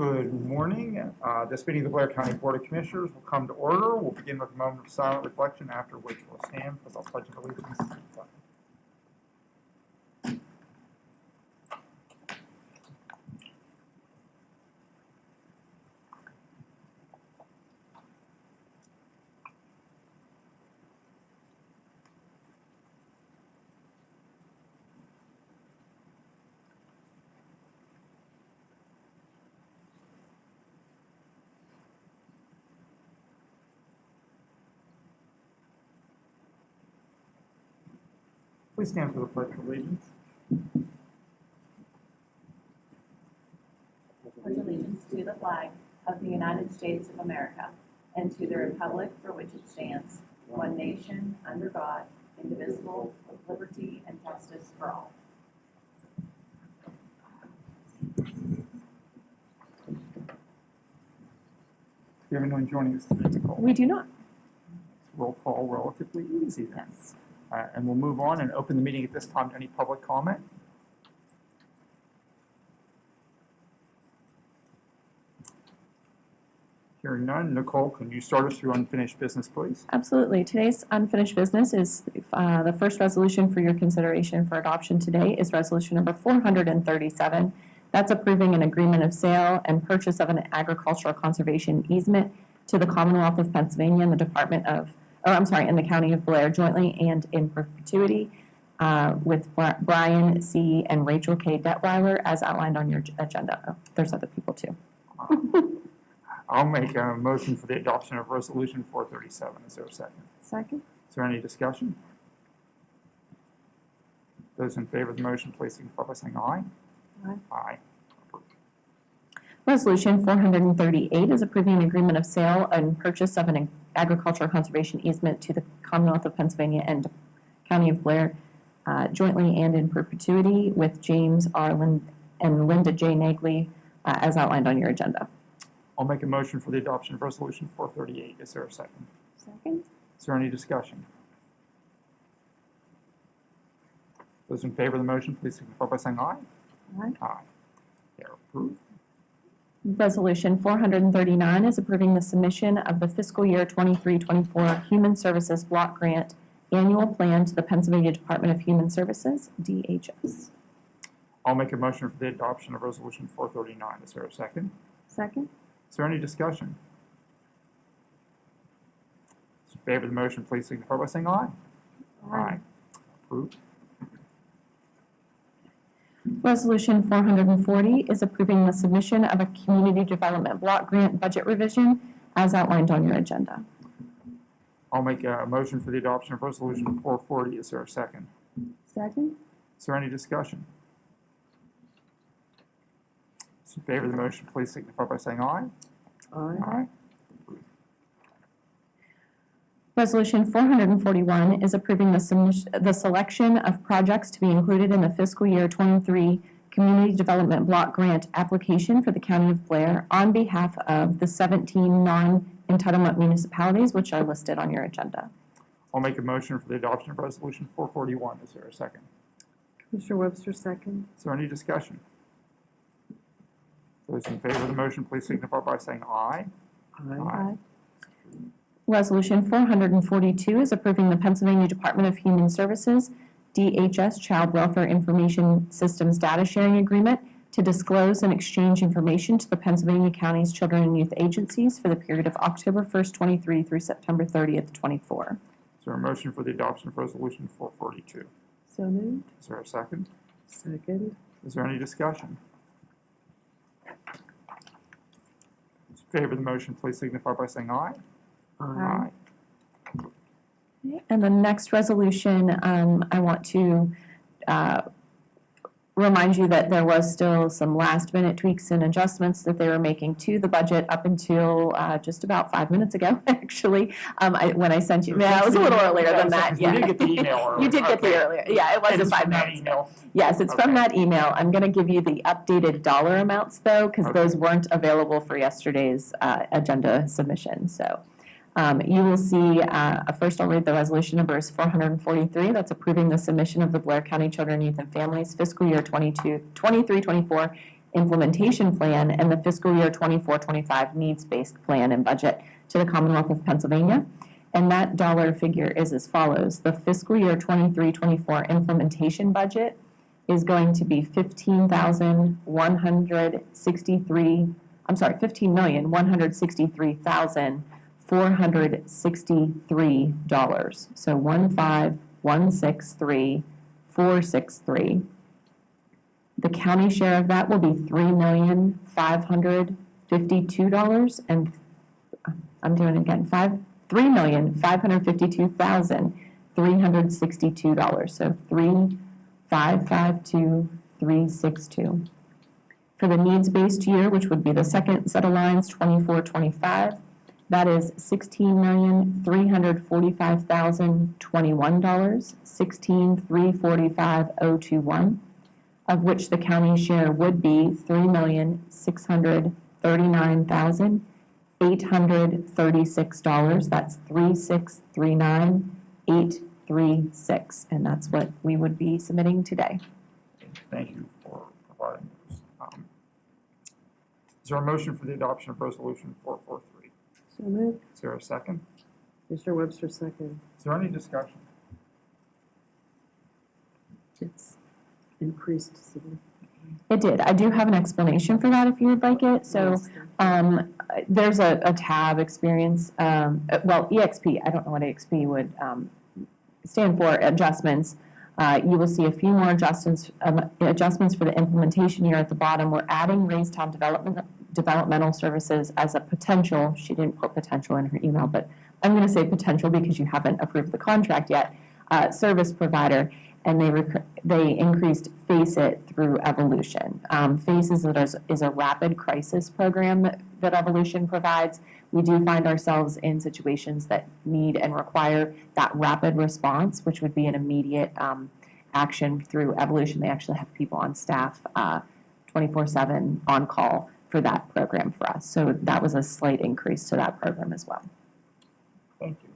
Good morning. This meeting of the Blair County Board of Commissioners will come to order. We'll begin with a moment of silent reflection, after which we'll stand for the Pledge of Allegiance. Please stand for the Pledge of Allegiance. Pledge allegiance to the flag of the United States of America and to the republic for which it stands, one nation, under God, indivisible, with liberty and justice for all. Do you have anyone joining us today, Nicole? We do not. Roll call relatively easy then. Yes. And we'll move on and open the meeting at this time to any public comment. Hearing none, Nicole, can you start us through unfinished business, please? Absolutely. Today's unfinished business is the first resolution for your consideration for adoption today is resolution number 437. That's approving an agreement of sale and purchase of an agricultural conservation easement to the Commonwealth of Pennsylvania and the in the County of Blair jointly and in perpetuity with Brian C. and Rachel K. Detweiler as outlined on your agenda. Oh, there's other people too. I'll make a motion for the adoption of resolution 437. Is there a second? Second. Is there any discussion? Those in favor of the motion, please signify by saying aye. Aye. Aye. Resolution 438 is approving an agreement of sale and purchase of an agricultural conservation easement to the Commonwealth of Pennsylvania and County of Blair jointly and in perpetuity with James R. and Linda J. Nagley as outlined on your agenda. I'll make a motion for the adoption of resolution 438. Is there a second? Second. Is there any discussion? Those in favor of the motion, please signify by saying aye. Aye. Aye. They are approved. Resolution 439 is approving the submission of the fiscal year 23-24 Human Services Block Grant Annual Plan to the Pennsylvania Department of Human Services, DHS. I'll make a motion for the adoption of resolution 439. Is there a second? Second. Is there any discussion? Those in favor of the motion, please signify by saying aye. Aye. Approved. Resolution 440 is approving the submission of a community development block grant budget revision as outlined on your agenda. I'll make a motion for the adoption of resolution 440. Is there a second? Second. Is there any discussion? Those in favor of the motion, please signify by saying aye. Aye. Resolution 441 is approving the selection of projects to be included in the fiscal year 23 Community Development Block Grant application for the County of Blair on behalf of the 17 non-entitlement municipalities, which are listed on your agenda. I'll make a motion for the adoption of resolution 441. Is there a second? Commissioner Webster, second. Is there any discussion? Those in favor of the motion, please signify by saying aye. Aye. Resolution 442 is approving the Pennsylvania Department of Human Services, DHS Child Welfare Information Systems Data Sharing Agreement to disclose and exchange information to the Pennsylvania County's Children and Youth Agencies for the period of October 1st, 23 through September 30th, 24. Is there a motion for the adoption of resolution 442? So moved. Is there a second? Second. Is there any discussion? Those in favor of the motion, please signify by saying aye. Aye. And the next resolution, I want to remind you that there was still some last minute tweaks and adjustments that they were making to the budget up until just about 5 minutes ago, actually. When I sent you, it was a little earlier than that. You did get the email earlier. You did get the earlier. Yeah, it wasn't 5 minutes ago. Yes, it's from that email. I'm going to give you the updated dollar amounts, though, because those weren't available for yesterday's agenda submission. So you will see, first I'll read the resolution number is 443. That's approving the submission of the Blair County Children, Youth, and Families fiscal year 23-24 implementation plan and the fiscal year 24-25 needs-based plan and budget to the Commonwealth of Pennsylvania. And that dollar figure is as follows. The fiscal year 23-24 implementation budget is going to be $15,163,463. So 15,163,463. The county share of that will be $3,552,000, and I'm doing it again, $3,552,362. So 3,552,362. For the needs-based year, which would be the second set of lines, 24-25, that is $16,345,021, $16,345,021, of which the county share would be $3,639,836. That's 3,639,836, and that's what we would be submitting today. Thank you for providing those. Is there a motion for the adoption of Resolution 443? So moved. Is there a second? Commissioner Webster, second. Is there any discussion? It's increased significantly. It did. I do have an explanation for that if you would like it. So Yes. there's a tab experience, EXP, I don't know what EXP would stand for, adjustments. You will see a few more adjustments for the implementation here at the bottom. We're adding Raystown Developmental Services as a potential. She didn't put potential in her email, but I'm going to say potential because you haven't approved the contract yet, service provider. And they increased Face It through Evolution. Face is a rapid crisis program that Evolution provides. We do find ourselves in situations that need and require that rapid response, which would be an immediate action through Evolution. They actually have people on staff 24/7 on call for that program for us. So that was a slight increase to that program as well. Thank you.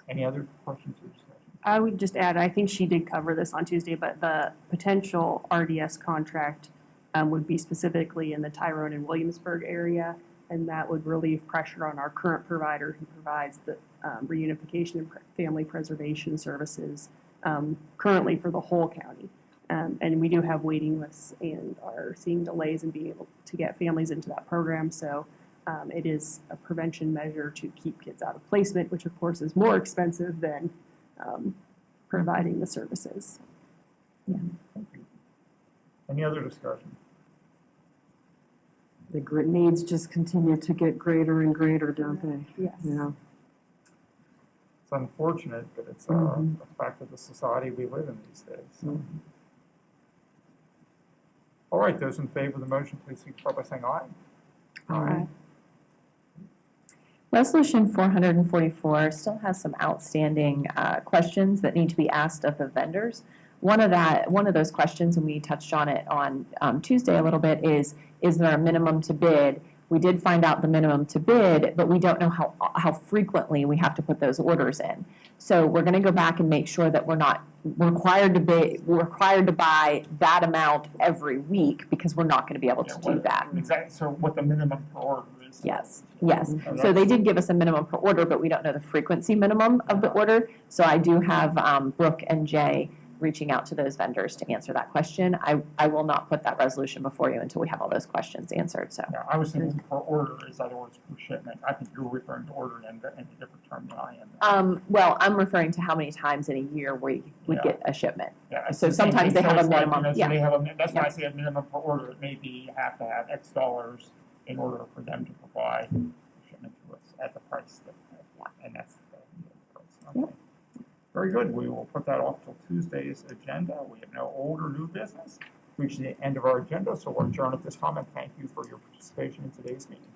Any other questions or discussion? I would just add, I think she did cover this on Tuesday, but the potential RDS contract would be specifically in the Tyrone and Williamsburg area, and that would relieve pressure on our current provider who provides the reunification and family preservation services currently for the whole county. And we do have waiting lists and are seeing delays in being able to get families into that program. So it is a prevention measure to keep kids out of placement, which of course is more expensive than providing the services. Yeah. Thank you. Any other discussion? The needs just continue to get greater and greater, don't they? Yes. Yeah. It's unfortunate, but it's a fact of the society we live in these days. So. All right, those in favor of the motion, please signify by saying aye. Aye. Resolution 444 still has some outstanding questions that need to be asked of the vendors. One of those questions, and we touched on it on Tuesday a little bit, is there a minimum to bid? We did find out the minimum to bid, but we don't know how frequently we have to put those orders in. So we're going to go back and make sure that we're not required to buy that amount every week, because we're not going to be able to do that. Exactly. So what the minimum per order is? Yes. So they did give us a minimum per order, but we don't know the frequency minimum of the order. So I do have Brooke and Jay reaching out to those vendors to answer that question. I will not put that resolution before you until we have all those questions answered. So Yeah, I was thinking per order is other words per shipment. I think you're referring to order in a different term than I am. well, I'm referring to how many times in a year we get a shipment. Yeah, it's So the same sometimes thing. they have So a it's like, minimum, so yeah. they have that's why Yeah. I say a minimum per order. It may be you have to have X dollars in order for them to provide shipment to us at the price that, and that's the price. Okay. Yep. Very good. We will put that off till Tuesday's agenda. We have no old or new business. Reached the end of our agenda, so we'll adjourn at this time, and thank you for your participation in today's meeting.